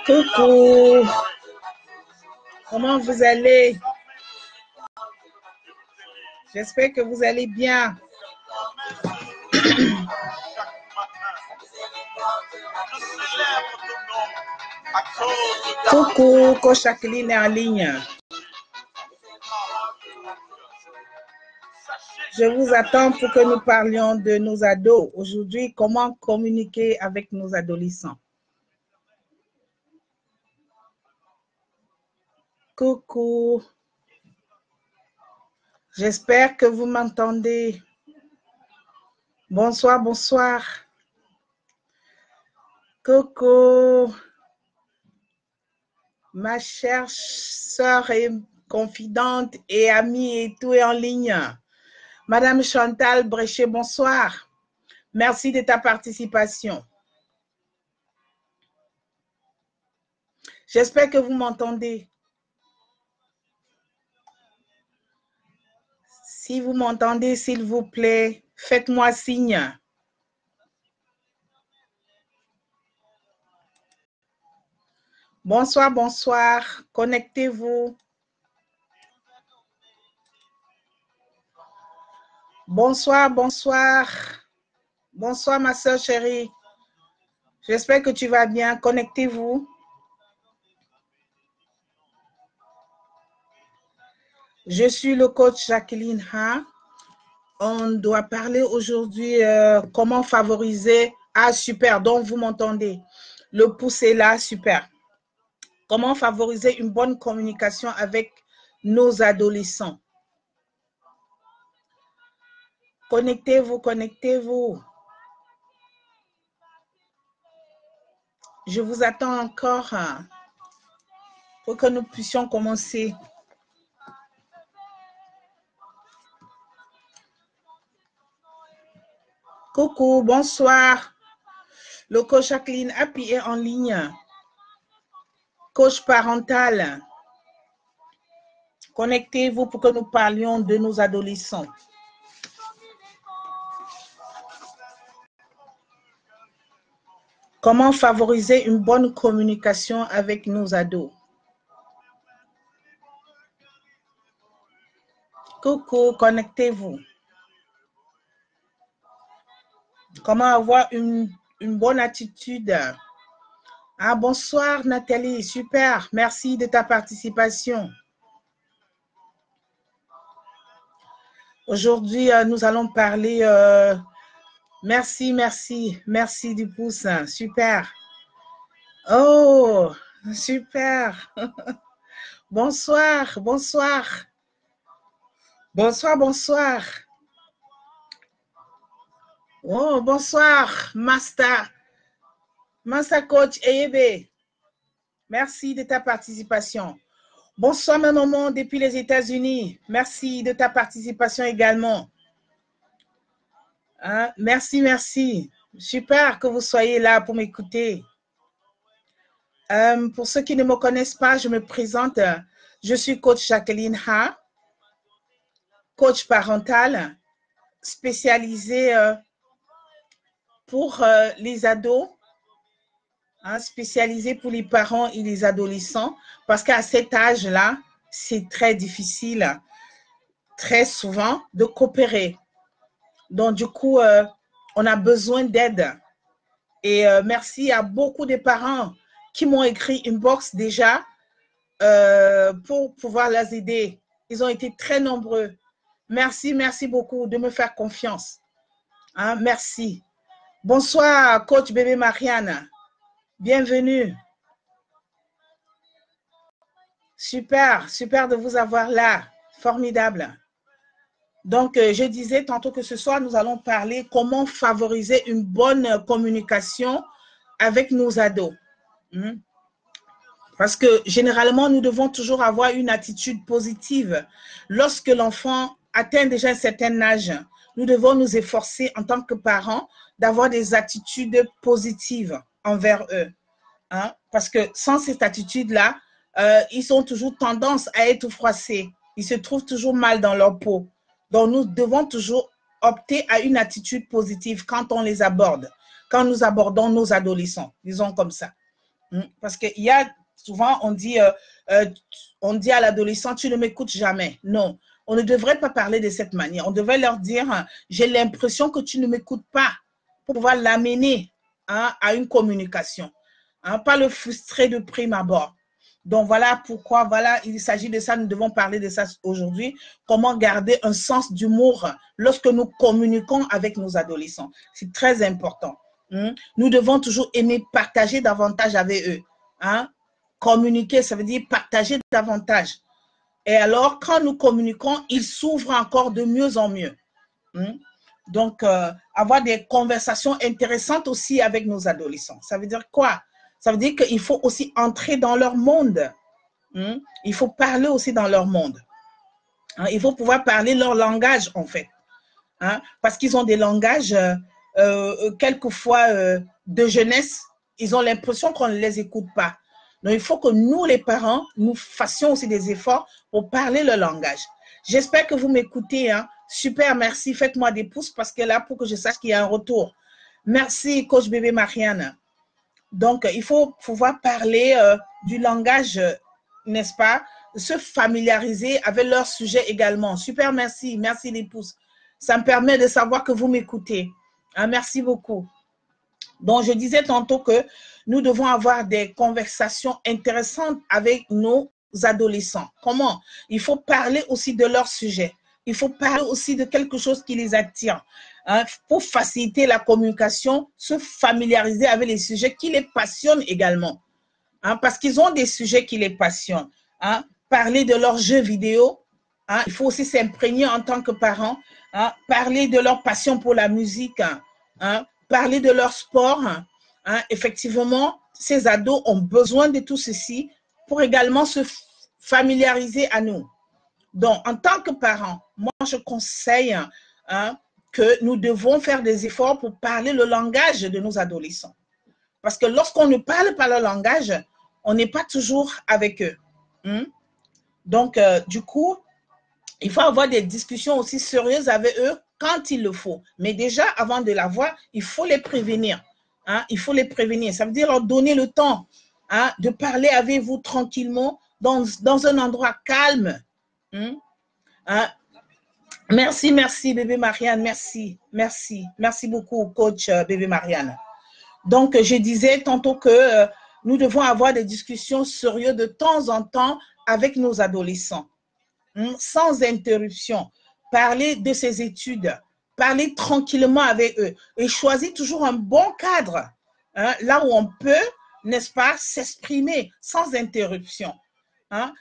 Coucou. Comment vous allez? J'espère que vous allez bien. Coucou, Coach Jacqueline est en ligne. Je vous attends pour que nous parlions de nos ados. Aujourd'hui, comment communiquer avec nos adolescents. Coucou. J'espère que vous m'entendez. Bonsoir, bonsoir. Coucou. Ma chère sœur et confidente et amie et tout est en ligne. Madame Chantal Bréchet, bonsoir. Merci de ta participation. J'espère que vous m'entendez. Si vous m'entendez, s'il vous plaît, faites-moi signe. Bonsoir, bonsoir. Connectez-vous. Bonsoir, bonsoir. Bonsoir, ma soeur chérie. J'espère que tu vas bien. Connectez-vous. Je suis le coach Jacqueline Ha. On doit parler aujourd'hui comment favoriser. Ah, super. Donc, vous m'entendez. Le pouce est là, super. Comment favoriser une bonne communication avec nos adolescents. Connectez-vous, connectez-vous. Je vous attends encore pour que nous puissions commencer. Coucou, bonsoir. Le coach Jacqueline Happy est en ligne. Coach parental. Connectez-vous pour que nous parlions de nos adolescents. Comment favoriser une bonne communication avec nos ados? Coucou, connectez-vous. Comment avoir une bonne attitude? Ah, bonsoir Nathalie, super, merci de ta participation. Aujourd'hui, nous allons parler... merci du pouce, super. Oh, super. Bonsoir, bonsoir. Bonsoir, bonsoir. Oh, bonsoir, Master Coach Eyebe. Merci de ta participation. Bonsoir, ma maman, depuis les États-Unis. Merci de ta participation également. Hein? Merci, merci. Super que vous soyez là pour m'écouter. Pour ceux qui ne me connaissent pas, je me présente. Je suis coach Jacqueline Ha, coach parental, spécialisée pour les ados, hein, spécialisée pour les parents et les adolescents, parce qu'à cet âge-là, c'est très difficile, très souvent, de coopérer. Donc, du coup, on a besoin d'aide. Et merci à beaucoup de parents qui m'ont écrit une box déjà pour pouvoir les aider. Ils ont été très nombreux. Merci, merci beaucoup de me faire confiance. Hein, merci. Bonsoir, coach bébé Marianne. Bienvenue. Super, super de vous avoir là. Formidable. Donc, je disais tantôt que ce soir, nous allons parler comment favoriser une bonne communication avec nos ados. Parce que généralement, nous devons toujours avoir une attitude positive. Lorsque l'enfant atteint déjà un certain âge, nous devons nous efforcer en tant que parents d'avoir des attitudes positives envers eux. Hein? Parce que sans cette attitude-là, ils ont toujours tendance à être froissés. Ils se trouvent toujours mal dans leur peau. Donc, nous devons toujours opter à une attitude positive quand on les aborde. quand nous abordons nos adolescents, disons comme ça. Parce qu'il y a souvent, on dit à l'adolescent, tu ne m'écoutes jamais. Non, on ne devrait pas parler de cette manière. On devrait leur dire, j'ai l'impression que tu ne m'écoutes pas, pour pouvoir l'amener à une communication. Pas le frustrer de prime abord. Donc, voilà pourquoi, voilà, il s'agit de ça, nous devons parler de ça aujourd'hui. Comment garder un sens d'humour lorsque nous communiquons avec nos adolescents. C'est très important. Nous devons toujours aimer partager davantage avec eux. Communiquer, ça veut dire partager davantage. Et alors, quand nous communiquons, ils s'ouvrent encore de mieux en mieux. Donc, avoir des conversations intéressantes aussi avec nos adolescents. Ça veut dire quoi? Ça veut dire qu'il faut aussi entrer dans leur monde. Il faut parler aussi dans leur monde. Il faut pouvoir parler leur langage, en fait. Parce qu'ils ont des langages, quelquefois, de jeunesse, ils ont l'impression qu'on ne les écoute pas. Donc, il faut que nous, les parents, nous fassions aussi des efforts pour parler le langage. J'espère que vous m'écoutez. Super, merci. Faites-moi des pouces parce que là, pour que je sache qu'il y a un retour. Merci, coach bébé Marianne. Donc, il faut pouvoir parler du langage, n'est-ce pas? Se familiariser avec leur sujet également. Super, merci. Merci les pouces. Ça me permet de savoir que vous m'écoutez. Merci beaucoup. Donc, je disais tantôt que nous devons avoir des conversations intéressantes avec nos adolescents. Comment? Il faut parler aussi de leur sujet. Il faut parler aussi de quelque chose qui les attire. Pour faciliter la communication, se familiariser avec les sujets qui les passionnent également. Parce qu'ils ont des sujets qui les passionnent. Parler de leurs jeux vidéo. Il faut aussi s'imprégner en tant que parent. Parler de leur passion pour la musique. Parler de leur sport. Effectivement, ces ados ont besoin de tout ceci pour également se familiariser à nous. Donc, en tant que parents, moi, je conseille que nous devons faire des efforts pour parler le langage de nos adolescents. Parce que lorsqu'on ne parle pas le langage, on n'est pas toujours avec eux. Donc, du coup, il faut avoir des discussions aussi sérieuses avec eux quand il le faut. Mais déjà, avant de l'avoir, il faut les prévenir. Il faut les prévenir. Ça veut dire leur donner le temps de parler avec vous tranquillement dans un endroit calme. Merci, merci, bébé Marianne. Merci, merci. Merci beaucoup, coach bébé Marianne. Donc, je disais tantôt que nous devons avoir des discussions sérieuses de temps en temps avec nos adolescents. Sans interruption. Parler de ses études. Parler tranquillement avec eux. Et choisir toujours un bon cadre. Là où on peut, n'est-ce pas, s'exprimer sans interruption.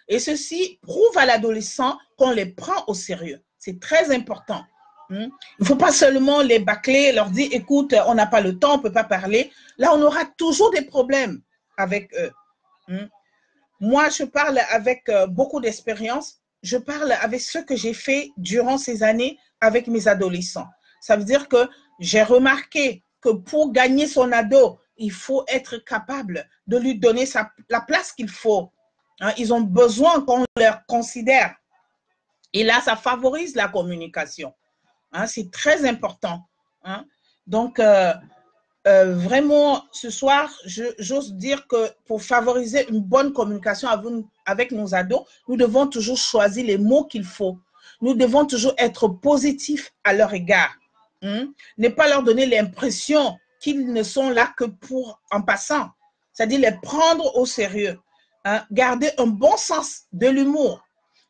Et ceci prouve à l'adolescent qu'on les prend au sérieux. C'est très important. Il ne faut pas seulement les bâcler, leur dire, écoute, on n'a pas le temps, on ne peut pas parler. Là, on aura toujours des problèmes avec eux. Moi, je parle avec beaucoup d'expérience. Je parle avec ce que j'ai fait durant ces années avec mes adolescents. Ça veut dire que j'ai remarqué que pour gagner son ado, il faut être capable de lui donner la place qu'il faut. Ils ont besoin qu'on leur considère. Et là, ça favorise la communication. C'est très important. Donc, vraiment, ce soir, j'ose dire que pour favoriser une bonne communication avec nos ados, nous devons toujours choisir les mots qu'il faut. Nous devons toujours être positifs à leur égard. Ne pas leur donner l'impression qu'ils ne sont là que pour en passant. C'est-à-dire les prendre au sérieux. Garder un bon sens de l'humour.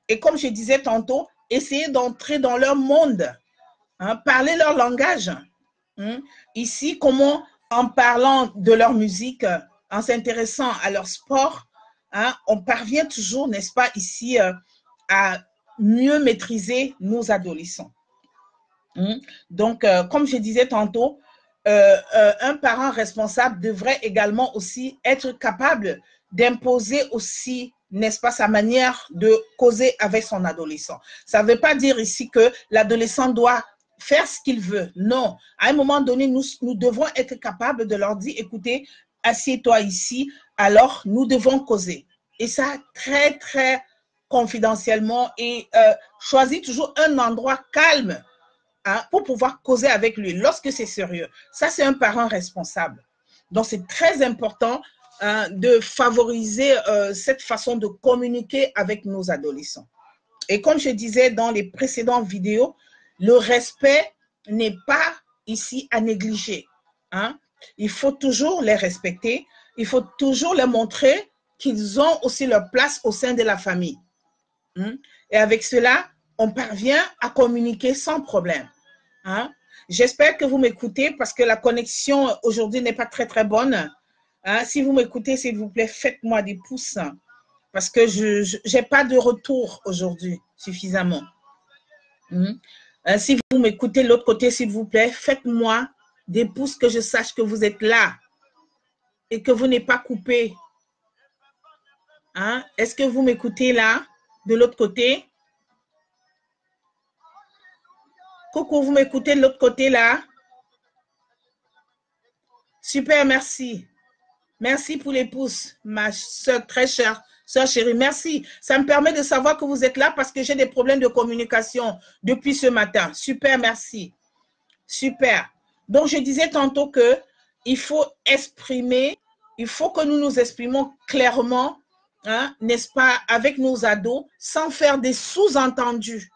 Et comme je disais tantôt, essayer d'entrer dans leur monde. Parler leur langage. Ici, comment, en parlant de leur musique, en s'intéressant à leur sport, on parvient toujours, n'est-ce pas, ici, à mieux maîtriser nos adolescents. Donc, comme je disais tantôt, un parent responsable devrait également aussi être capable d'imposer aussi, n'est-ce pas, sa manière de causer avec son adolescent. Ça ne veut pas dire ici que l'adolescent doit faire ce qu'il veut. Non. À un moment donné, nous devons être capables de leur dire, écoutez, assieds-toi ici, alors nous devons causer. Et ça, très, très confidentiellement et choisis toujours un endroit calme hein, pour pouvoir causer avec lui lorsque c'est sérieux. Ça, c'est un parent responsable. Donc, c'est très important de favoriser cette façon de communiquer avec nos adolescents. Et comme je disais dans les précédentes vidéos, le respect n'est pas ici à négliger. Hein? Il faut toujours les respecter. Il faut toujours leur montrer qu'ils ont aussi leur place au sein de la famille. Et avec cela, on parvient à communiquer sans problème. Hein? J'espère que vous m'écoutez parce que la connexion aujourd'hui n'est pas très, très bonne. Hein? Si vous m'écoutez, s'il vous plaît, faites-moi des pouces parce que je n'ai pas de retour aujourd'hui suffisamment. Si vous m'écoutez de l'autre côté, s'il vous plaît, faites-moi des pouces que je sache que vous êtes là et que vous n'êtes pas coupé. Hein? Est-ce que vous m'écoutez là, de l'autre côté? Coucou, vous m'écoutez de l'autre côté là? Super, merci. Merci pour les pouces, ma soeur très chère, soeur chérie. Merci. Ça me permet de savoir que vous êtes là parce que j'ai des problèmes de communication depuis ce matin. Super, merci. Super. Donc, je disais tantôt qu'il faut exprimer, il faut que nous nous exprimons clairement, hein, n'est-ce pas, avec nos ados, sans faire des sous-entendus.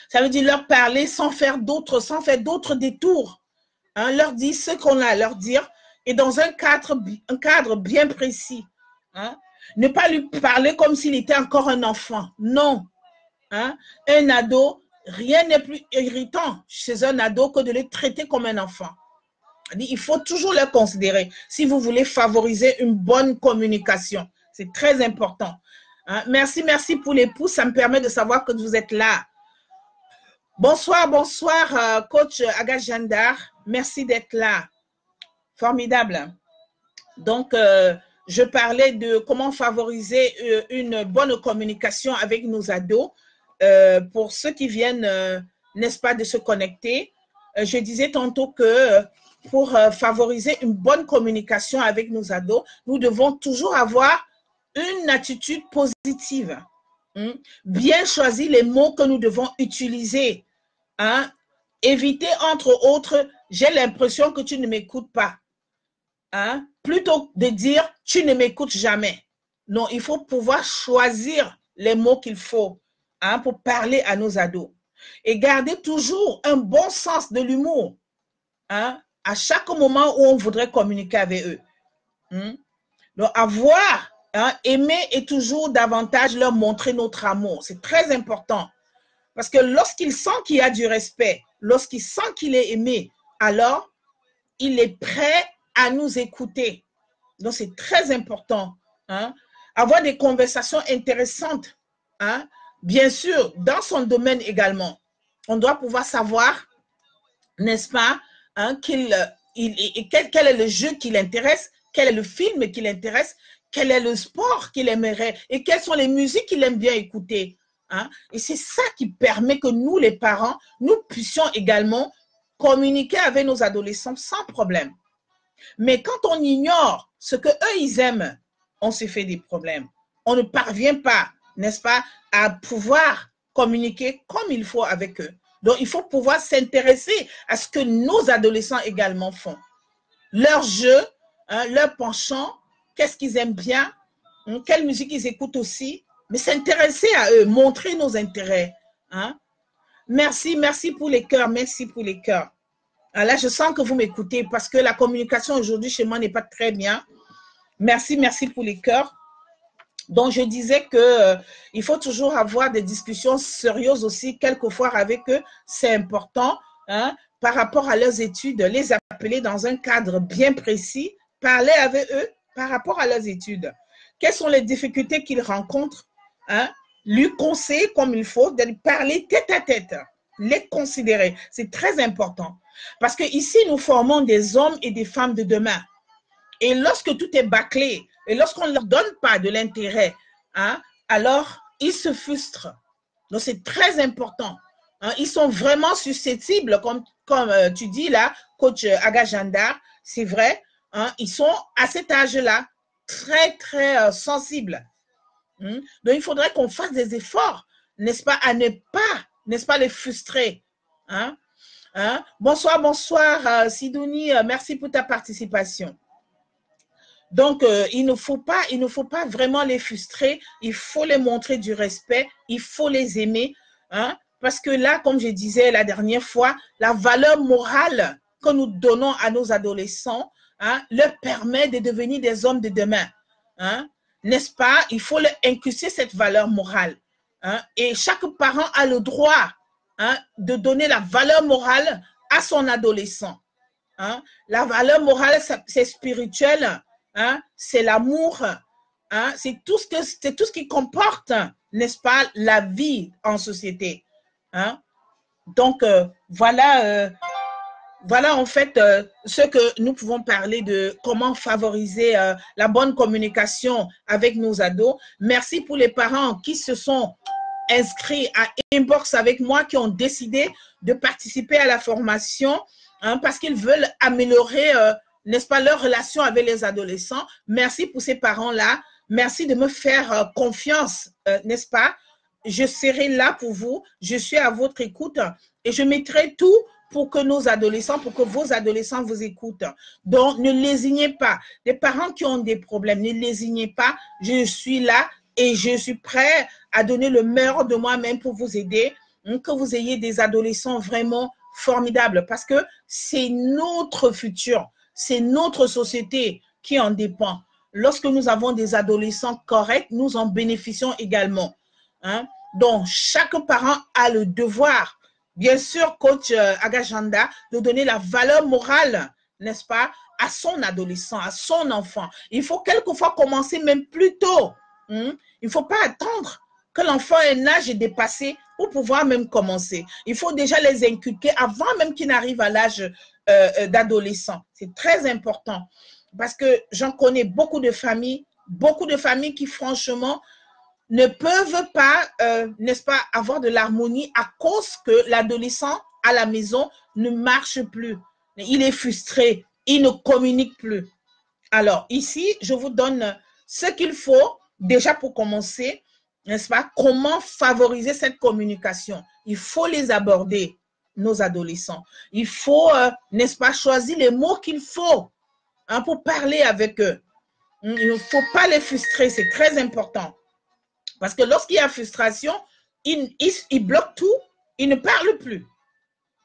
Ça veut dire leur parler sans faire d'autres détours. Hein, leur dire ce qu'on a à leur dire et dans un cadre bien précis. Hein. Ne pas lui parler comme s'il était encore un enfant. Non. Hein. Un ado, rien n'est plus irritant chez un ado que de le traiter comme un enfant. Il faut toujours le considérer si vous voulez favoriser une bonne communication. C'est très important. Hein. Merci, merci pour les pouces. Ça me permet de savoir que vous êtes là. Bonsoir, bonsoir, coach Agajandar. Merci d'être là. Formidable. Donc, je parlais de comment favoriser une bonne communication avec nos ados. Pour ceux qui viennent, n'est-ce pas, de se connecter, je disais tantôt que pour favoriser une bonne communication avec nos ados, nous devons toujours avoir une attitude positive. Bien choisir les mots que nous devons utiliser. Hein? Éviter, entre autres, j'ai l'impression que tu ne m'écoutes pas. Hein? Plutôt de dire, tu ne m'écoutes jamais. Non, il faut pouvoir choisir les mots qu'il faut, hein, pour parler à nos ados. Et garder toujours un bon sens de l'humour, hein, à chaque moment où on voudrait communiquer avec eux. Donc, avoir, hein, aimer et toujours davantage leur montrer notre amour. C'est très important. Parce que lorsqu'il sent qu'il y a du respect, lorsqu'il sent qu'il est aimé, alors il est prêt à nous écouter. Donc, c'est très important. Hein? Avoir des conversations intéressantes. Hein? Bien sûr, dans son domaine également. On doit pouvoir savoir, n'est-ce pas, hein, quel est le jeu qui l'intéresse, quel est le film qui l'intéresse, quel est le sport qu'il aimerait et quelles sont les musiques qu'il aime bien écouter. Hein? Et c'est ça qui permet que nous, les parents, nous puissions également communiquer avec nos adolescents sans problème. Mais quand on ignore ce qu'eux, ils aiment, on se fait des problèmes. On ne parvient pas, n'est-ce pas, à pouvoir communiquer comme il faut avec eux. Donc, il faut pouvoir s'intéresser à ce que nos adolescents également font. Leur jeu, hein, leur penchant, qu'est-ce qu'ils aiment bien, quelle musique ils écoutent aussi, mais s'intéresser à eux, montrer nos intérêts. Hein? Merci, merci pour les cœurs, merci pour les cœurs. Là, je sens que vous m'écoutez parce que la communication aujourd'hui chez moi n'est pas très bien. Merci, merci pour les cœurs. Donc, je disais qu'il faut toujours avoir des discussions sérieuses aussi, quelquefois avec eux. C'est important, hein, par rapport à leurs études, les appeler dans un cadre bien précis, parler avec eux par rapport à leurs études. Quelles sont les difficultés qu'ils rencontrent, hein, lui conseiller comme il faut, de lui parler tête à tête, les considérer. C'est très important. Parce qu'ici, nous formons des hommes et des femmes de demain. Et lorsque tout est bâclé, et lorsqu'on ne leur donne pas de l'intérêt, hein, alors ils se frustrent. Donc, c'est très important. Hein, ils sont vraiment susceptibles, comme tu dis là, coach Agajandar, c'est vrai, hein, ils sont à cet âge-là très, très sensibles. Donc, il faudrait qu'on fasse des efforts, n'est-ce pas, à ne pas, n'est-ce pas, les frustrer. Hein? Hein? Bonsoir, bonsoir, Sidouni. Merci pour ta participation. Donc, il ne faut pas vraiment les frustrer. Il faut les montrer du respect. Il faut les aimer. Hein? Parce que là, comme je disais la dernière fois, la valeur morale que nous donnons à nos adolescents, hein, leur permet de devenir des hommes de demain. Hein? N'est-ce pas? Il faut leur inculquer cette valeur morale. Hein? Et chaque parent a le droit, hein, de donner la valeur morale à son adolescent. Hein? La valeur morale, c'est spirituel, hein? C'est l'amour, hein? C'est tout ce qui comporte, n'est-ce pas, la vie en société. Hein? Donc, voilà en fait ce que nous pouvons parler de comment favoriser la bonne communication avec nos ados. Merci pour les parents qui se sont inscrits à Inbox avec moi, qui ont décidé de participer à la formation, hein, parce qu'ils veulent améliorer, n'est-ce pas, leur relation avec les adolescents. Merci pour ces parents-là. Merci de me faire confiance, n'est-ce pas? Je serai là pour vous. Je suis à votre écoute et je mettrai tout pour que nos adolescents, pour que vos adolescents vous écoutent. Donc, ne lésignez pas. Les parents qui ont des problèmes, ne lésignez pas. Je suis là et je suis prêt à donner le meilleur de moi-même pour vous aider, que vous ayez des adolescents vraiment formidables, parce que c'est notre futur, c'est notre société qui en dépend. Lorsque nous avons des adolescents corrects, nous en bénéficions également. Hein? Donc, chaque parent a le devoir, bien sûr, coach Agajanda, de donner la valeur morale, n'est-ce pas, à son adolescent, à son enfant. Il faut quelquefois commencer même plus tôt. Il ne faut pas attendre que l'enfant ait un âge dépassé pour pouvoir même commencer. Il faut déjà les inculquer avant même qu'ils n'arrivent à l'âge d'adolescent. C'est très important parce que j'en connais beaucoup de familles qui franchement ne peuvent pas, n'est-ce pas, avoir de l'harmonie à cause que l'adolescent à la maison ne marche plus. Il est frustré, il ne communique plus. Alors ici, je vous donne ce qu'il faut déjà pour commencer, n'est-ce pas? Comment favoriser cette communication? Il faut les aborder, nos adolescents. Il faut, n'est-ce pas, choisir les mots qu'il faut, hein, pour parler avec eux. Il ne faut pas les frustrer, c'est très important. Parce que lorsqu'il y a frustration, ils bloquent tout, ils ne parlent plus.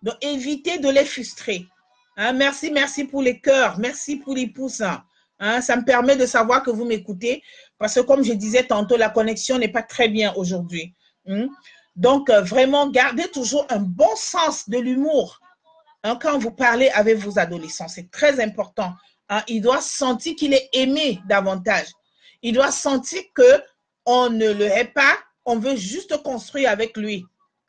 Donc, évitez de les frustrer. Hein, merci pour les cœurs, merci pour les pouces. Hein, ça me permet de savoir que vous m'écoutez, parce que comme je disais tantôt, la connexion n'est pas très bien aujourd'hui. Donc, vraiment, gardez toujours un bon sens de l'humour, hein, quand vous parlez avec vos adolescents. C'est très important. Hein, il doit sentir qu'il est aimé davantage. Il doit sentir qu'on ne le hait pas, on veut juste construire avec lui.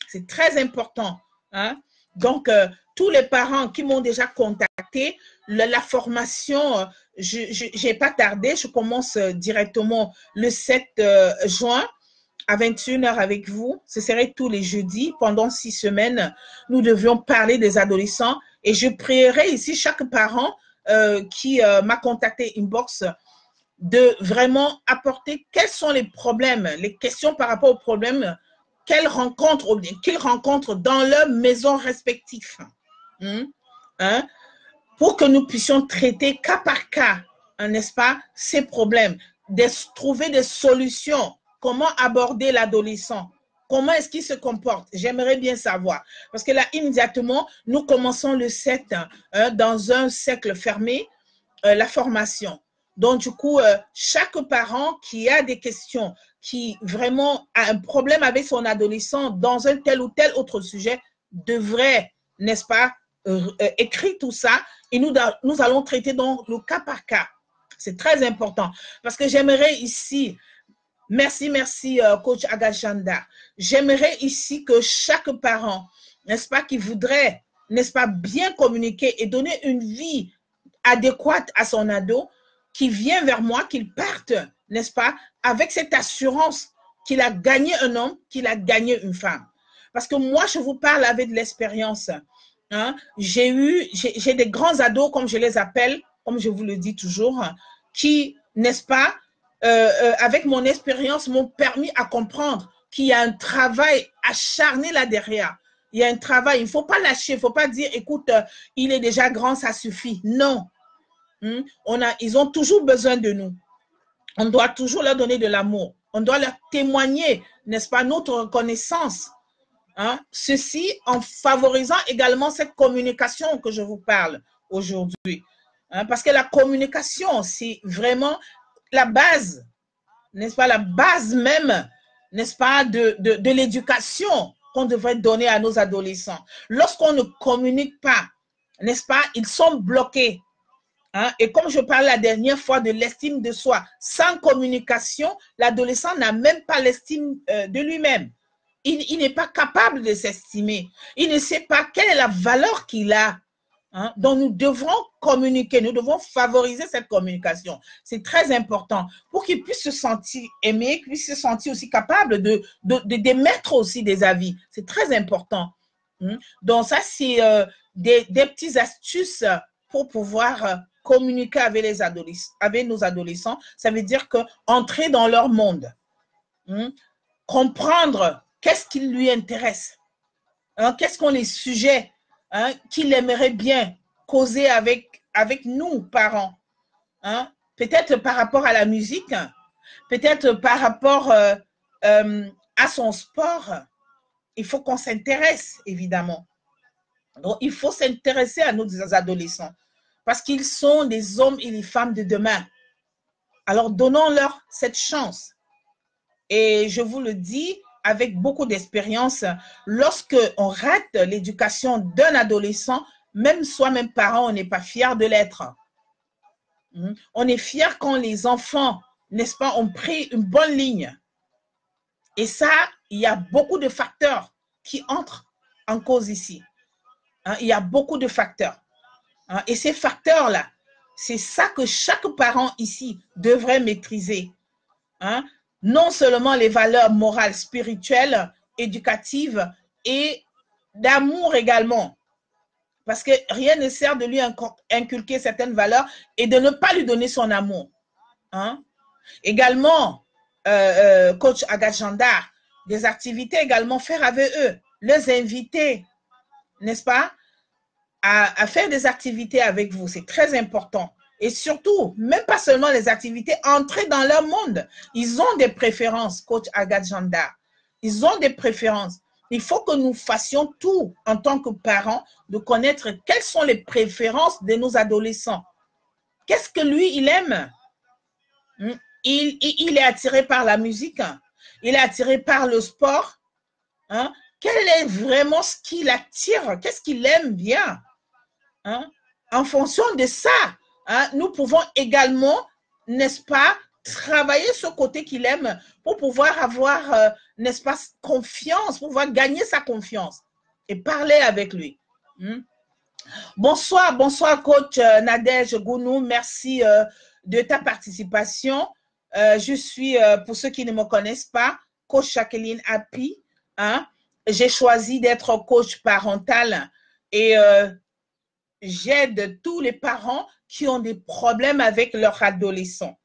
C'est très important. Hein? Donc, tous les parents qui m'ont déjà contacté, la formation, je n'ai pas tardé, je commence directement le 7 juin à 21h avec vous. Ce serait tous les jeudis pendant 6 semaines. Nous devions parler des adolescents et je prierai ici chaque parent qui m'a contacté inbox de vraiment apporter quels sont les problèmes, les questions par rapport aux problèmes qu'ils rencontrent dans leurs maisons respectives. Hein? Pour que nous puissions traiter cas par cas, hein, n'est-ce pas, ces problèmes, trouver des solutions, comment aborder l'adolescent, comment est-ce qu'il se comporte. J'aimerais bien savoir. Parce que là, immédiatement, nous commençons le 7 dans un cercle fermé, la formation. Donc, du coup, chaque parent qui a des questions, qui vraiment a un problème avec son adolescent dans un tel ou tel autre sujet, devrait, n'est-ce pas, écrire tout ça et nous allons traiter donc le cas par cas. C'est très important parce que j'aimerais ici, merci coach Agajanda, j'aimerais ici que chaque parent, n'est-ce pas, qui voudrait, n'est-ce pas, bien communiquer et donner une vie adéquate à son ado, qui vient vers moi, qu'il parte, n'est-ce pas, avec cette assurance qu'il a gagné un homme, qu'il a gagné une femme. Parce que moi, je vous parle avec de l'expérience. Hein? J'ai des grands ados, comme je les appelle, comme je vous le dis toujours, qui, n'est-ce pas, avec mon expérience, m'ont permis à comprendre qu'il y a un travail acharné là derrière. Il y a un travail. Il ne faut pas lâcher. Il ne faut pas dire, écoute, il est déjà grand, ça suffit. Non. Ils ont toujours besoin de nous. On doit toujours leur donner de l'amour. On doit leur témoigner, n'est-ce pas, notre reconnaissance. Ceci en favorisant également cette communication que je vous parle aujourd'hui. Parce que la communication, c'est vraiment la base, n'est-ce pas, la base même, n'est-ce pas, de l'éducation qu'on devrait donner à nos adolescents. Lorsqu'on ne communique pas, n'est-ce pas, ils sont bloqués. Et comme je parlais la dernière fois de l'estime de soi, sans communication, l'adolescent n'a même pas l'estime de lui-même. Il n'est pas capable de s'estimer. Il ne sait pas quelle est la valeur qu'il a. Donc, nous devrons communiquer, nous devons favoriser cette communication. C'est très important pour qu'il puisse se sentir aimé, qu'il puisse se sentir aussi capable d'émettre aussi des avis. C'est très important. Donc, ça, c'est des petites astuces pour pouvoir communiquer avec les adolescents, avec nos adolescents. Ça veut dire qu'entrer dans leur monde, comprendre qu'est-ce qui lui intéresse, quels sont les sujets qu'il aimerait bien causer avec nous, parents. Peut-être par rapport à la musique, peut-être par rapport à son sport. Il faut qu'on s'intéresse, évidemment. Donc, il faut s'intéresser à nos adolescents parce qu'ils sont des hommes et des femmes de demain. Alors, donnons-leur cette chance. Et je vous le dis avec beaucoup d'expérience, lorsque on rate l'éducation d'un adolescent, même soi-même parent, on n'est pas fier de l'être. On est fier quand les enfants, n'est-ce pas, ont pris une bonne ligne. Et ça, il y a beaucoup de facteurs qui entrent en cause ici. Il y a beaucoup de facteurs. Et ces facteurs-là, c'est ça que chaque parent ici devrait maîtriser. Non seulement les valeurs morales, spirituelles, éducatives et d'amour également. Parce que rien ne sert de lui inculquer certaines valeurs et de ne pas lui donner son amour. Également, coach Agathe Jandar, des activités également faire avec eux, les inviter, n'est-ce pas, à faire des activités avec vous. C'est très important. Et surtout, même pas seulement les activités, entrer dans leur monde. Ils ont des préférences, coach Agathe Jandar. Ils ont des préférences. Il faut que nous fassions tout en tant que parents de connaître quelles sont les préférences de nos adolescents. Qu'est-ce que lui, il aime? Il est attiré par la musique. Il est attiré par le sport. Quel est vraiment ce qui l'attire? Qu'est-ce qu'il aime bien? En fonction de ça, nous pouvons également, n'est-ce pas, travailler ce côté qu'il aime pour pouvoir avoir, n'est-ce pas, confiance, pour pouvoir gagner sa confiance et parler avec lui. Bonsoir, bonsoir coach Nadège Gounou, merci de ta participation. Je suis, pour ceux qui ne me connaissent pas, coach Jacqueline Happy. J'ai choisi d'être coach parental et j'aide tous les parents qui ont des problèmes avec leurs adolescents.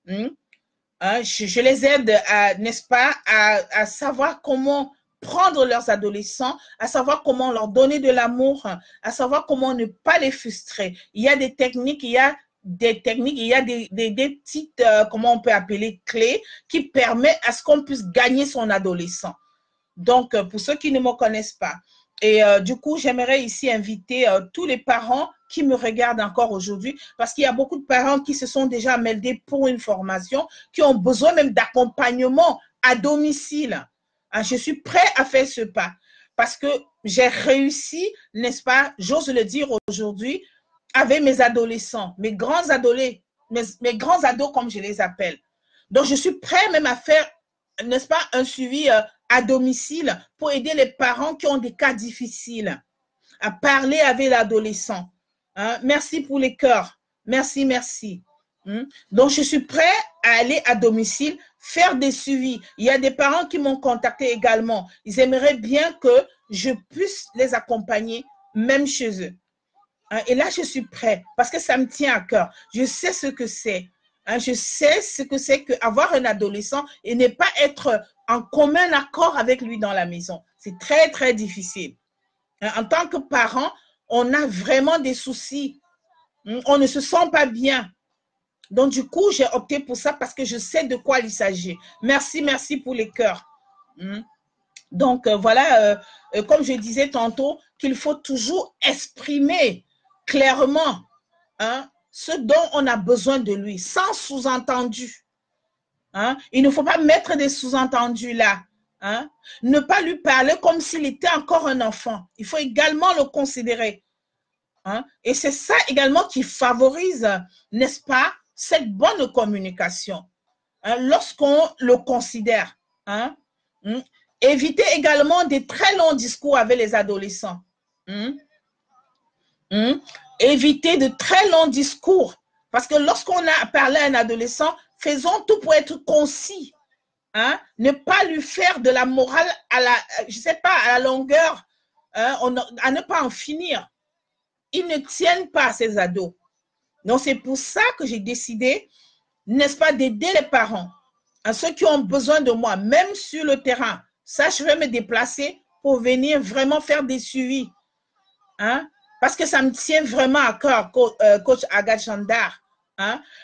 Je les aide, n'est-ce pas, à savoir comment prendre leurs adolescents, à savoir comment leur donner de l'amour, à savoir comment ne pas les frustrer. Il y a des techniques, il y a des petites, comment on peut appeler, clés qui permettent à ce qu'on puisse gagner son adolescent. Donc, pour ceux qui ne me connaissent pas, et du coup, j'aimerais ici inviter tous les parents qui me regardent encore aujourd'hui, parce qu'il y a beaucoup de parents qui se sont déjà mêlés pour une formation, qui ont besoin même d'accompagnement à domicile. Je suis prêt à faire ce pas, parce que j'ai réussi, n'est-ce pas, j'ose le dire aujourd'hui, avec mes adolescents, mes grands ados comme je les appelle. Donc, je suis prêt même à faire, n'est-ce pas, un suivi à domicile pour aider les parents qui ont des cas difficiles à parler avec l'adolescent. Merci pour les cœurs. Merci, merci. Donc, je suis prêt à aller à domicile, faire des suivis. Il y a des parents qui m'ont contacté également. Ils aimeraient bien que je puisse les accompagner, même chez eux. Et là, je suis prêt parce que ça me tient à cœur. Je sais ce que c'est. Je sais ce que c'est qu'avoir un adolescent et ne pas être en commun accord avec lui dans la maison. C'est très, très difficile. En tant que parent, on a vraiment des soucis. On ne se sent pas bien. Donc, du coup, j'ai opté pour ça parce que je sais de quoi il s'agit. Merci, merci pour les cœurs. Donc, voilà, comme je disais tantôt, qu'il faut toujours exprimer clairement ce dont on a besoin de lui, sans sous-entendu. Il ne faut pas mettre des sous-entendus là. Ne pas lui parler comme s'il était encore un enfant. Il faut également le considérer. Et c'est ça également qui favorise, n'est-ce pas, cette bonne communication. Lorsqu'on le considère. Éviter également des très longs discours avec les adolescents. Éviter de très longs discours. Parce que lorsqu'on a parlé à un adolescent, faisons tout pour être concis. Ne pas lui faire de la morale à la, je sais pas, à la longueur, à ne pas en finir. Ils ne tiennent pas ces ados. Donc, c'est pour ça que j'ai décidé, n'est-ce pas, d'aider les parents, ceux qui ont besoin de moi, même sur le terrain. Ça, je vais me déplacer pour venir vraiment faire des suivis. Parce que ça me tient vraiment à cœur, coach Agathe Chandar.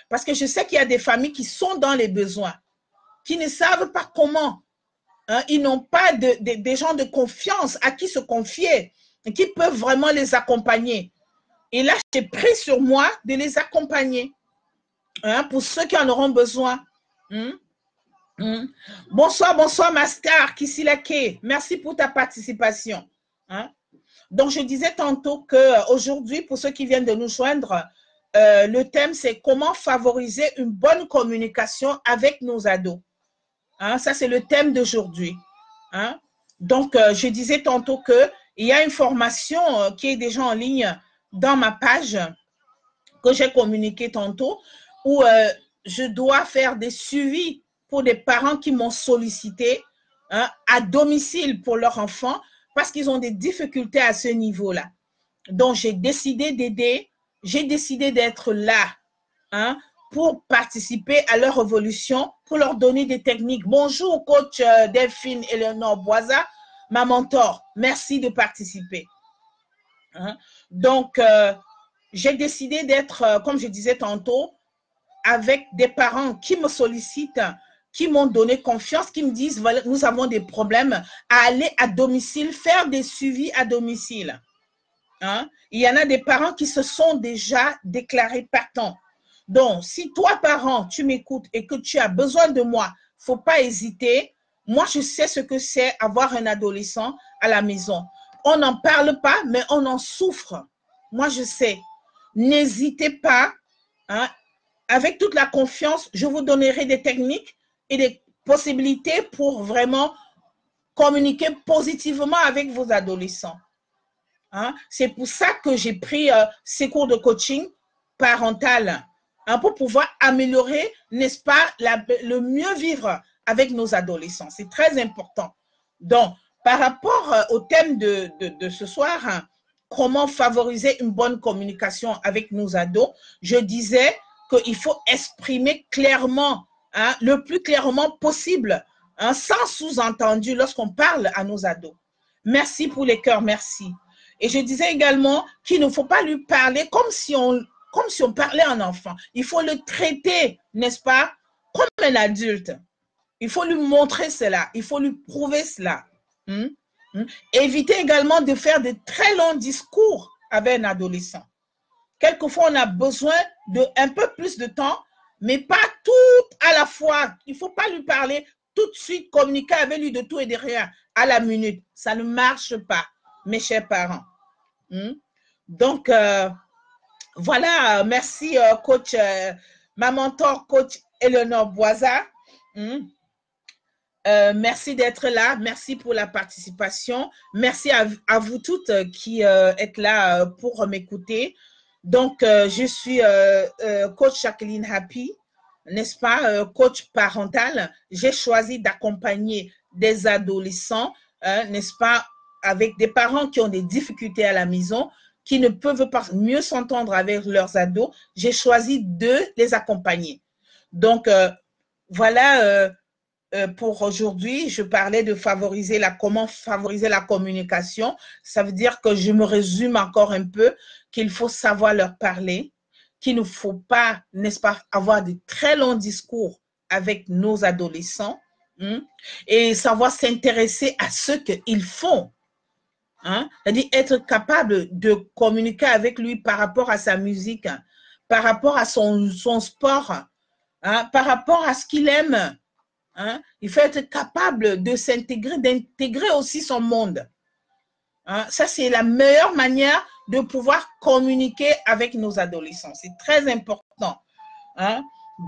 Parce que je sais qu'il y a des familles qui sont dans les besoins, qui ne savent pas comment. Ils n'ont pas des gens de confiance à qui se confier, qui peuvent vraiment les accompagner. Et là, j'ai pris sur moi de les accompagner pour ceux qui en auront besoin. Bonsoir, bonsoir, Master Kisilake. Merci pour ta participation. Donc, je disais tantôt qu'aujourd'hui, pour ceux qui viennent de nous joindre, le thème, c'est comment favoriser une bonne communication avec nos ados. Ça, c'est le thème d'aujourd'hui. Donc, je disais tantôt qu'il y a une formation qui est déjà en ligne dans ma page que j'ai communiqué tantôt où je dois faire des suivis pour des parents qui m'ont sollicité à domicile pour leurs enfants parce qu'ils ont des difficultés à ce niveau-là. Donc, j'ai décidé d'aider, j'ai décidé d'être là pour participer à leur évolution, pour leur donner des techniques. Bonjour, coach Delphine Eleonore Boisa, ma mentor. Merci de participer. Donc, j'ai décidé d'être, comme je disais tantôt, avec des parents qui me sollicitent, qui m'ont donné confiance, qui me disent, voilà, nous avons des problèmes, à aller à domicile, faire des suivis à domicile. Il y en a des parents qui se sont déjà déclarés partants. Donc, si toi, parent, tu m'écoutes et que tu as besoin de moi, il ne faut pas hésiter. Moi, je sais ce que c'est avoir un adolescent à la maison. On n'en parle pas, mais on en souffre. Moi, je sais. N'hésitez pas. Avec toute la confiance, je vous donnerai des techniques et des possibilités pour vraiment communiquer positivement avec vos adolescents. C'est pour ça que j'ai pris ces cours de coaching parental pour pouvoir améliorer, n'est-ce pas, le mieux vivre avec nos adolescents. C'est très important. Donc, par rapport au thème de ce soir, comment favoriser une bonne communication avec nos ados, je disais qu'il faut exprimer clairement, le plus clairement possible, sans sous-entendu lorsqu'on parle à nos ados. Merci pour les cœurs, merci. Et je disais également qu'il ne faut pas lui parler comme si on parlait à un enfant. Il faut le traiter, n'est-ce pas, comme un adulte. Il faut lui montrer cela, il faut lui prouver cela. Éviter également de faire de très longs discours avec un adolescent. Quelquefois, on a besoin d'un peu plus de temps, mais pas tout à la fois. Il ne faut pas lui parler tout de suite, communiquer avec lui de tout et de rien à la minute. Ça ne marche pas, mes chers parents. Donc, voilà, merci coach, ma mentor, coach Eleonore Boisa. Merci d'être là, merci pour la participation. Merci à vous toutes qui êtes là pour m'écouter. Donc, je suis coach Jacqueline Happy, n'est-ce pas, coach parental. J'ai choisi d'accompagner des adolescents, n'est-ce pas, avec des parents qui ont des difficultés à la maison, qui ne peuvent pas mieux s'entendre avec leurs ados. J'ai choisi de les accompagner. Donc, voilà, pour aujourd'hui, je parlais de comment favoriser la communication. Ça veut dire que je me résume encore un peu, qu'il faut savoir leur parler, qu'il ne faut pas, n'est-ce pas, avoir de très longs discours avec nos adolescents, et savoir s'intéresser à ce qu'ils font. C'est-à-dire être capable de communiquer avec lui par rapport à sa musique, par rapport à son sport, par rapport à ce qu'il aime. Il faut être capable de s'intégrer, d'intégrer aussi son monde. Ça, c'est la meilleure manière de pouvoir communiquer avec nos adolescents. C'est très important.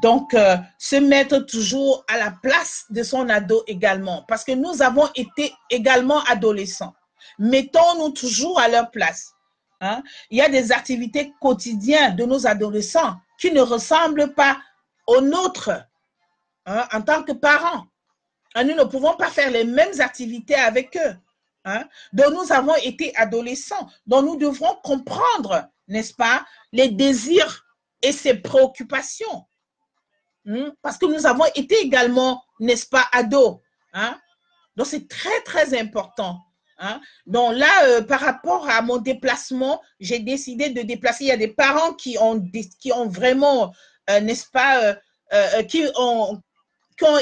Donc, se mettre toujours à la place de son ado également, parce que nous avons été également adolescents. Mettons-nous toujours à leur place. Il y a des activités quotidiennes de nos adolescents qui ne ressemblent pas aux nôtres en tant que parents. Nous ne pouvons pas faire les mêmes activités avec eux. Donc, nous avons été adolescents. Donc, nous devrons comprendre, n'est-ce pas, les désirs et ses préoccupations. Parce que nous avons été également, n'est-ce pas, ados. Donc, c'est très, très important. Donc là, par rapport à mon déplacement, j'ai décidé de déplacer. Il y a des parents qui ont vraiment, n'est-ce pas, qui ont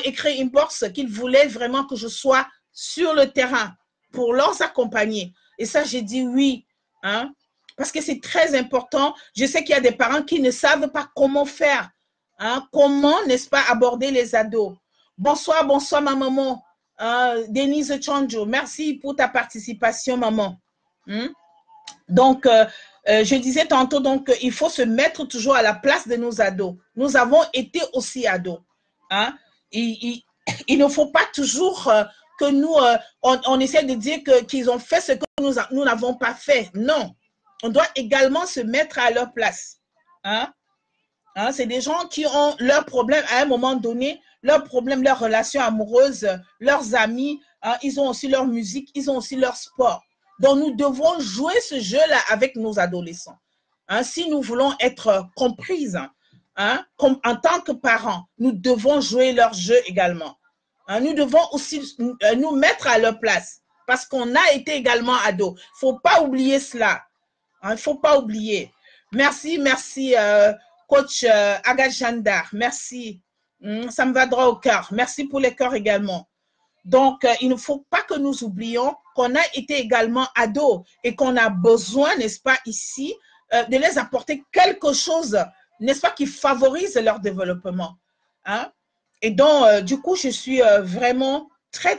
écrit une box, qu'ils voulaient vraiment que je sois sur le terrain pour leur accompagner. Et ça, j'ai dit oui, parce que c'est très important. Je sais qu'il y a des parents qui ne savent pas comment faire, comment, n'est-ce pas, aborder les ados. Bonsoir, bonsoir, ma maman. Denise Chonjo, merci pour ta participation, maman. Donc, je disais tantôt, donc, il faut se mettre toujours à la place de nos ados. Nous avons été aussi ados. Il ne faut pas toujours que nous, on essaie de dire qu'ils ont fait ce que nous n'avons pas fait. Non, on doit également se mettre à leur place. C'est des gens qui ont leurs problèmes à un moment donné, leurs problèmes, leurs relations amoureuses, leurs amis, ils ont aussi leur musique, ils ont aussi leur sport. Donc, nous devons jouer ce jeu-là avec nos adolescents. Si nous voulons être comprises, comme en tant que parents, nous devons jouer leur jeu également. Nous devons aussi nous mettre à leur place parce qu'on a été également ados. Il ne faut pas oublier cela. Il ne faut pas oublier. Merci, merci, coach Agathe Jandar. Merci. Ça me va droit au cœur. Merci pour les cœurs également. Donc, il ne faut pas que nous oublions qu'on a été également ados et qu'on a besoin, n'est-ce pas, ici, de les apporter quelque chose, n'est-ce pas, qui favorise leur développement. Et donc, du coup, je suis vraiment très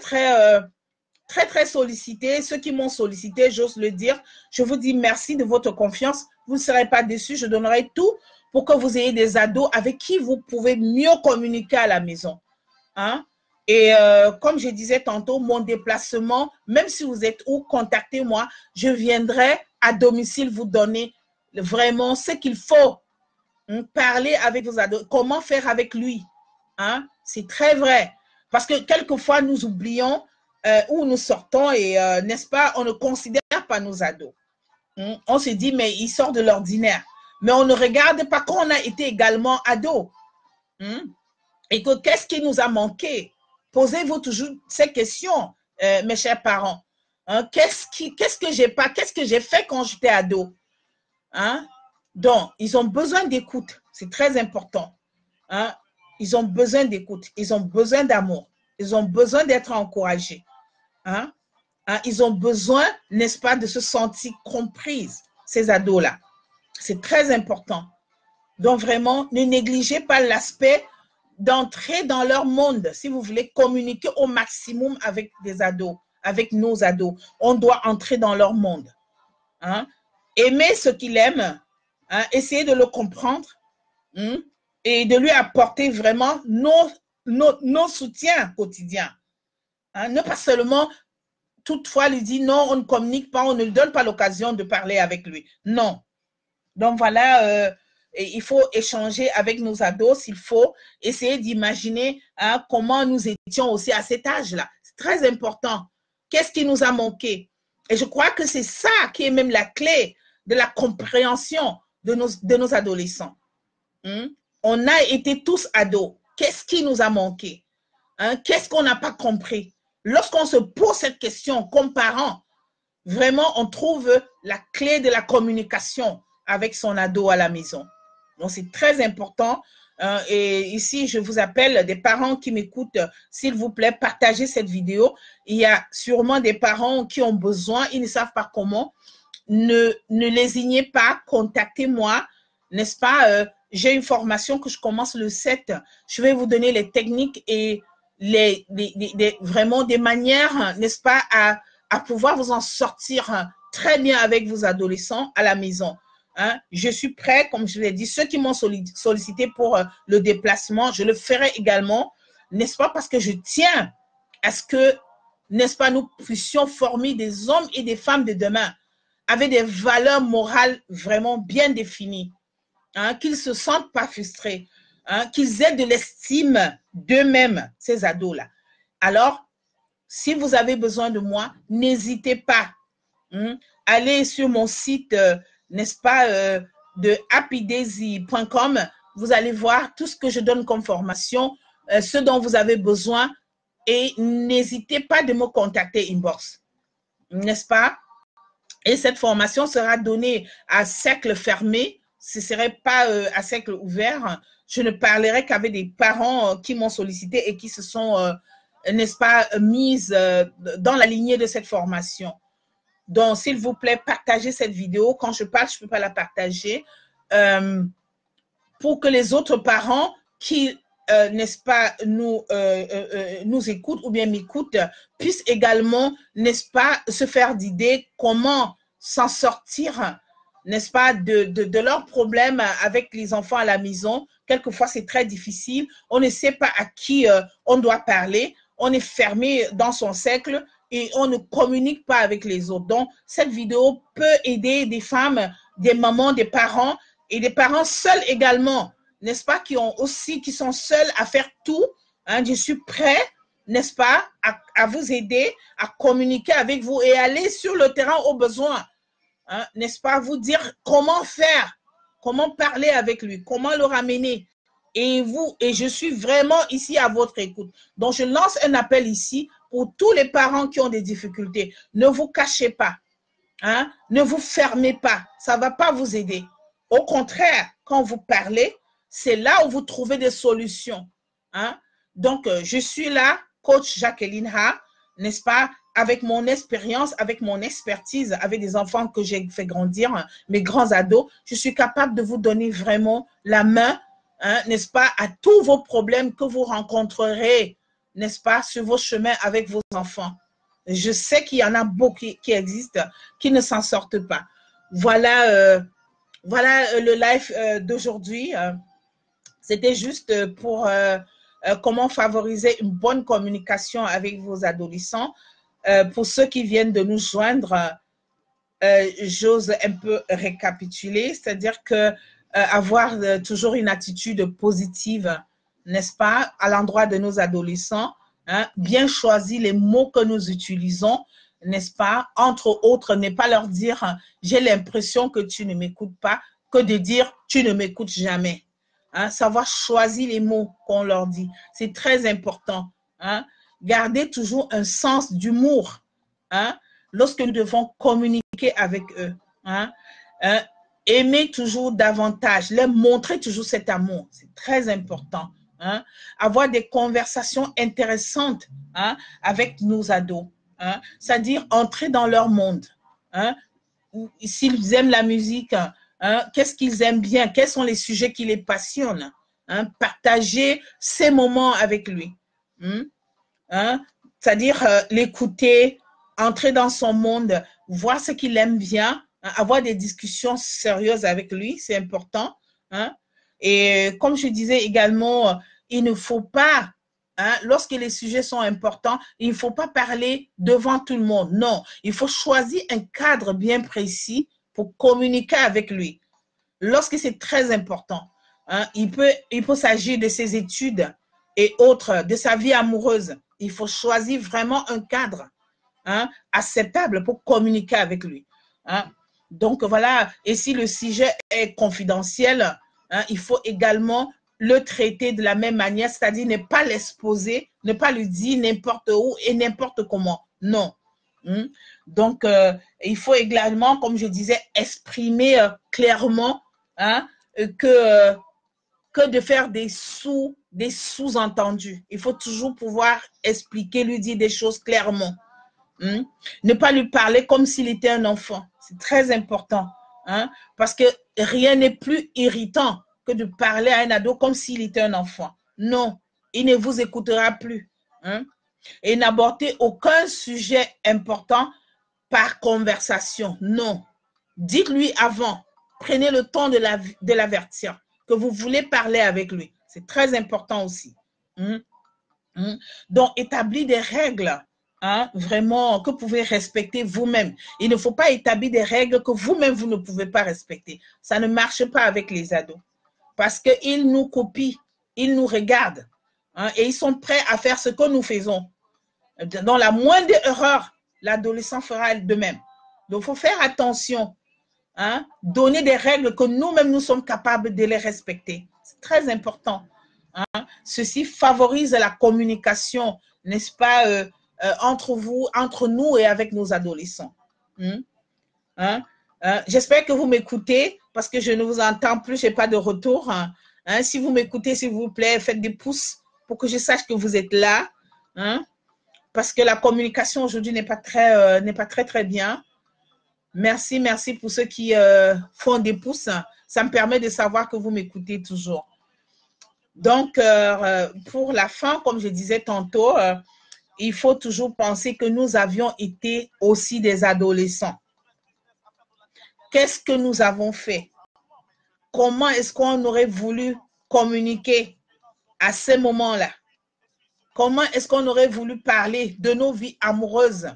sollicitée. Ceux qui m'ont sollicité, j'ose le dire, je vous dis merci de votre confiance. Vous ne serez pas déçus. Je donnerai tout pour que vous ayez des ados avec qui vous pouvez mieux communiquer à la maison. Et comme je disais tantôt, mon déplacement, même si vous êtes où, contactez-moi. Je viendrai à domicile vous donner vraiment ce qu'il faut. Parler avec vos ados. Comment faire avec lui. C'est très vrai. Parce que quelquefois, nous oublions où nous sortons et, n'est-ce pas, on ne considère pas nos ados. On se dit, mais ils sortent de l'ordinaire. Mais on ne regarde pas quand on a été également ado. Et que qu'est-ce qui nous a manqué? Posez-vous toujours ces questions, mes chers parents. Qu'est-ce que j'ai fait quand j'étais ado? Donc, ils ont besoin d'écoute. C'est très important. Ils ont besoin d'écoute. Ils ont besoin d'amour. Ils ont besoin d'être encouragés. Ils ont besoin, n'est-ce pas, de se sentir comprises, ces ados-là. C'est très important. Donc, vraiment, ne négligez pas l'aspect d'entrer dans leur monde. Si vous voulez communiquer au maximum avec des ados, avec nos ados, on doit entrer dans leur monde. Aimer ce qu'il aime, essayer de le comprendre et de lui apporter vraiment nos soutiens quotidiens. Ne pas seulement toutefois lui dire non, on ne communique pas, on ne lui donne pas l'occasion de parler avec lui. Non. Donc voilà, il faut échanger avec nos ados, s'il faut essayer d'imaginer comment nous étions aussi à cet âge-là. C'est très important. Qu'est-ce qui nous a manqué? Et je crois que c'est ça qui est même la clé de la compréhension de nos adolescents. On a été tous ados. Qu'est-ce qui nous a manqué? Hein, qu'est-ce qu'on n'a pas compris? Lorsqu'on se pose cette question comme parent, vraiment, on trouve la clé de la communication avec son ado à la maison. Donc, c'est très important. Et ici, je vous appelle des parents qui m'écoutent, s'il vous plaît, partagez cette vidéo. Il y a sûrement des parents qui ont besoin, ils ne savent pas comment. Ne lésignez pas, contactez-moi, n'est-ce pas? J'ai une formation que je commence le 7. Je vais vous donner les techniques et vraiment des manières, n'est-ce pas, à pouvoir vous en sortir très bien avec vos adolescents à la maison. Hein? Je suis prêt, comme je l'ai dit, ceux qui m'ont sollicité pour le déplacement, je le ferai également, n'est-ce pas, parce que je tiens à ce que, n'est-ce pas, nous puissions former des hommes et des femmes de demain avec des valeurs morales vraiment bien définies, hein, qu'ils ne se sentent pas frustrés, hein, qu'ils aient de l'estime d'eux-mêmes, ces ados-là. Alors, si vous avez besoin de moi, n'hésitez pas. Allez sur mon site, n'est-ce pas, de happydaisy.com. Vous allez voir tout ce que je donne comme formation, ce dont vous avez besoin. Et n'hésitez pas de me contacter inbox. N'est-ce pas? Et cette formation sera donnée à cercle fermé. Ce ne serait pas à cercle ouvert. Je ne parlerai qu'avec des parents qui m'ont sollicité et qui se sont, n'est-ce pas, mises dans la lignée de cette formation. Donc, s'il vous plaît, partagez cette vidéo. Quand je parle, je ne peux pas la partager. Pour que les autres parents qui, n'est-ce pas, nous écoutent ou bien m'écoutent, puissent également, n'est-ce pas, se faire d'idées comment s'en sortir, n'est-ce pas, de leurs problèmes avec les enfants à la maison. Quelquefois, c'est très difficile. On ne sait pas à qui on doit parler. On est fermé dans son cercle et on ne communique pas avec les autres. Donc, cette vidéo peut aider des femmes, des mamans, des parents et des parents seuls également, n'est-ce pas, qui sont seuls à faire tout. Hein, je suis prêt, n'est-ce pas, à vous aider, à communiquer avec vous et aller sur le terrain au besoin. Hein, n'est-ce pas, vous dire comment faire, comment parler avec lui, comment le ramener. Et je suis vraiment ici à votre écoute. Donc, je lance un appel ici pour tous les parents qui ont des difficultés. Ne vous cachez pas. Hein? Ne vous fermez pas. Ça ne va pas vous aider. Au contraire, quand vous parlez, c'est là où vous trouvez des solutions. Hein? Donc, je suis là, coach Jacqueline Ha, n'est-ce pas, avec mon expérience, avec mon expertise, avec des enfants que j'ai fait grandir, mes grands ados, je suis capable de vous donner vraiment la main, hein, n'est-ce pas, à tous vos problèmes que vous rencontrerez, n'est-ce pas, sur vos chemins avec vos enfants. Je sais qu'il y en a beaucoup qui existent, qui ne s'en sortent pas. Voilà, voilà le live d'aujourd'hui. C'était juste pour comment favoriser une bonne communication avec vos adolescents. Pour ceux qui viennent de nous joindre, j'ose un peu récapituler, c'est-à-dire que avoir toujours une attitude positive, n'est-ce pas, à l'endroit de nos adolescents, hein, bien choisir les mots que nous utilisons, n'est-ce pas, entre autres, ne pas leur dire « j'ai l'impression que tu ne m'écoutes pas », que de dire « tu ne m'écoutes jamais ». Hein, savoir choisir les mots qu'on leur dit, c'est très important. Hein. Garder toujours un sens d'humour, hein, lorsque nous devons communiquer avec eux. Hein. Aimer toujours davantage, leur montrer toujours cet amour, c'est très important. Hein. Avoir des conversations intéressantes, hein, avec nos ados, hein, c'est-à-dire entrer dans leur monde. Hein. S'ils aiment la musique, hein, qu'est-ce qu'ils aiment bien, quels sont les sujets qui les passionnent, hein, partager ces moments avec lui. Hein, c'est-à-dire l'écouter, entrer dans son monde, voir ce qu'il aime bien, hein, avoir des discussions sérieuses avec lui, c'est important. Hein. Et comme je disais également, il ne faut pas, hein, lorsque les sujets sont importants, il ne faut pas parler devant tout le monde. Non, il faut choisir un cadre bien précis pour communiquer avec lui. Lorsque c'est très important, hein, il peut s'agir de ses études et autres, de sa vie amoureuse. Il faut choisir vraiment un cadre, hein, acceptable pour communiquer avec lui. Hein. Donc voilà, et si le sujet est confidentiel, hein, il faut également le traiter de la même manière, c'est-à-dire ne pas l'exposer, ne pas lui dire n'importe où et n'importe comment. Non. Donc, il faut également, comme je disais, exprimer clairement que de faire des sous-entendus. Il faut toujours pouvoir expliquer, lui dire des choses clairement. Ne pas lui parler comme s'il était un enfant. C'est très important. Parce que rien n'est plus irritant que de parler à un ado comme s'il était un enfant. Non, il ne vous écoutera plus. Et n'abordez aucun sujet important par conversation. Non. Dites-lui avant. Prenez le temps de l'avertir que vous voulez parler avec lui. C'est très important aussi. Donc, établir des règles vraiment que vous pouvez respecter vous-même. Il ne faut pas établir des règles que vous-même, vous ne pouvez pas respecter. Ça ne marche pas avec les ados. Parce qu'ils nous copient, ils nous regardent et ils sont prêts à faire ce que nous faisons. Dans la moindre erreur, l'adolescent fera de même. Donc, il faut faire attention. Donner des règles que nous-mêmes, nous sommes capables de les respecter. C'est très important. Ceci favorise la communication, n'est-ce pas, entre nous et avec nos adolescents. J'espère que vous m'écoutez parce que je ne vous entends plus, je n'ai pas de retour. Si vous m'écoutez, s'il vous plaît, faites des pouces pour que je sache que vous êtes là. Parce que la communication aujourd'hui n'est pas très bien. Merci pour ceux qui font des pouces. Ça me permet de savoir que vous m'écoutez toujours. Donc, pour la fin, comme je disais tantôt, il faut toujours penser que nous avions été aussi des adolescents. Qu'est-ce que nous avons fait? Comment est-ce qu'on aurait voulu communiquer à ce moment-là? Comment est-ce qu'on aurait voulu parler de nos vies amoureuses,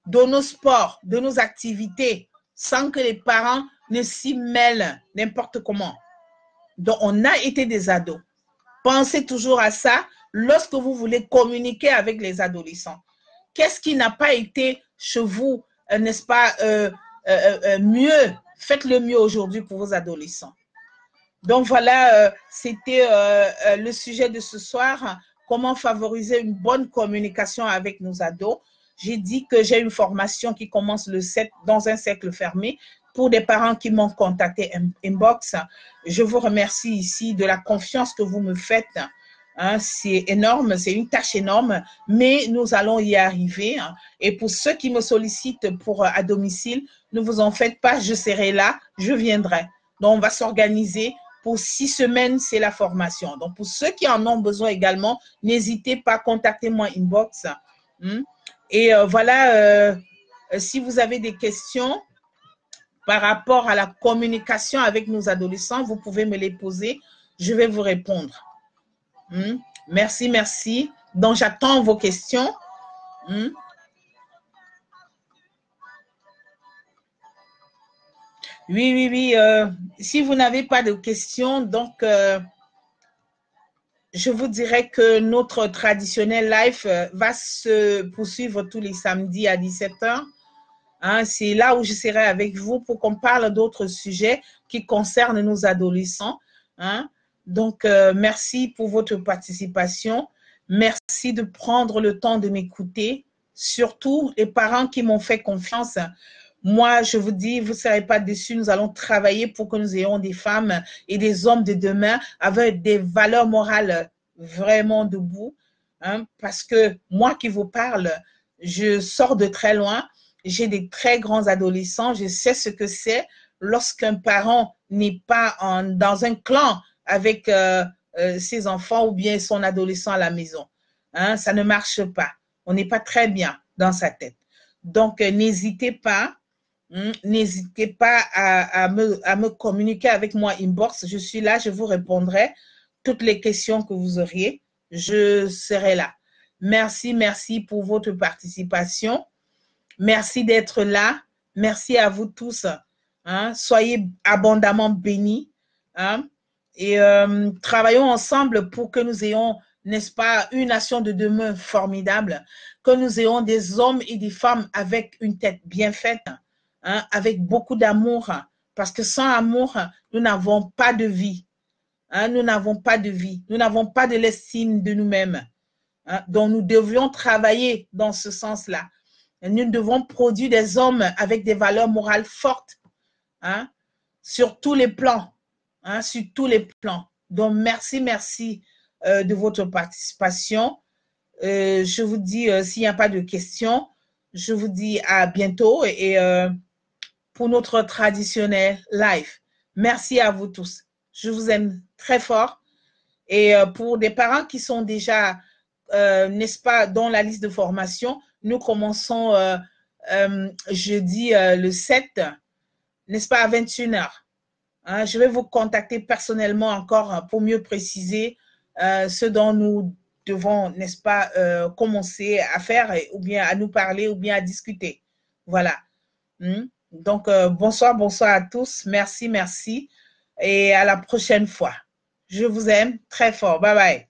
de nos sports, de nos activités, sans que les parents ne s'y mêlent n'importe comment? Donc, on a été des ados. Pensez toujours à ça lorsque vous voulez communiquer avec les adolescents. Qu'est-ce qui n'a pas été chez vous, n'est-ce pas, mieux? Faites-le mieux aujourd'hui pour vos adolescents. Donc, voilà, c'était le sujet de ce soir. Comment favoriser une bonne communication avec nos ados. J'ai dit que j'ai une formation qui commence le 7 dans un cercle fermé pour des parents qui m'ont contacté inbox. Je vous remercie ici de la confiance que vous me faites. C'est énorme, c'est une tâche énorme, mais nous allons y arriver. Et pour ceux qui me sollicitent pour à domicile, ne vous en faites pas, je serai là, je viendrai. Donc, on va s'organiser. Pour 6 semaines, c'est la formation. Donc, pour ceux qui en ont besoin également, n'hésitez pas, contactez-moi inbox. Et voilà, si vous avez des questions par rapport à la communication avec nos adolescents, vous pouvez me les poser. Je vais vous répondre. Merci. Donc, j'attends vos questions. Oui. Si vous n'avez pas de questions, donc, je vous dirais que notre traditionnel live va se poursuivre tous les samedis à 17h. C'est là où je serai avec vous pour qu'on parle d'autres sujets qui concernent nos adolescents. Donc, merci pour votre participation. Merci de prendre le temps de m'écouter. Surtout les parents qui m'ont fait confiance. Moi, je vous dis, vous ne serez pas déçus. Nous allons travailler pour que nous ayons des femmes et des hommes de demain avec des valeurs morales vraiment debout. Parce que moi qui vous parle, je sors de très loin. J'ai des très grands adolescents. Je sais ce que c'est lorsqu'un parent n'est pas dans un clan avec ses enfants ou bien son adolescent à la maison. Ça ne marche pas. On n'est pas très bien dans sa tête. Donc, n'hésitez pas. N'hésitez pas à me communiquer avec moi inbox. Je suis là, je vous répondrai. Toutes les questions que vous auriez, je serai là. Merci pour votre participation. Merci d'être là. Merci à vous tous. Soyez abondamment bénis. Et travaillons ensemble pour que nous ayons, n'est-ce pas, une nation de demain formidable, que nous ayons des hommes et des femmes avec une tête bien faite, avec beaucoup d'amour, parce que sans amour, nous n'avons pas de vie. Hein, nous n'avons pas de vie. Nous n'avons pas de l'estime de nous-mêmes. Hein, donc, nous devions travailler dans ce sens-là. Nous devons produire des hommes avec des valeurs morales fortes, hein, sur tous les plans. Hein, sur tous les plans. Donc, merci de votre participation. Je vous dis, s'il n'y a pas de questions, je vous dis à bientôt et pour notre traditionnel live. Merci à vous tous. Je vous aime très fort. Et pour des parents qui sont déjà, n'est-ce pas, dans la liste de formation, nous commençons jeudi le 7, n'est-ce pas, à 21h. Hein, je vais vous contacter personnellement encore pour mieux préciser ce dont nous devons, n'est-ce pas, commencer à faire ou bien à nous parler ou bien à discuter. Voilà. Donc, bonsoir à tous. Merci. Et à la prochaine fois. Je vous aime très fort. Bye bye.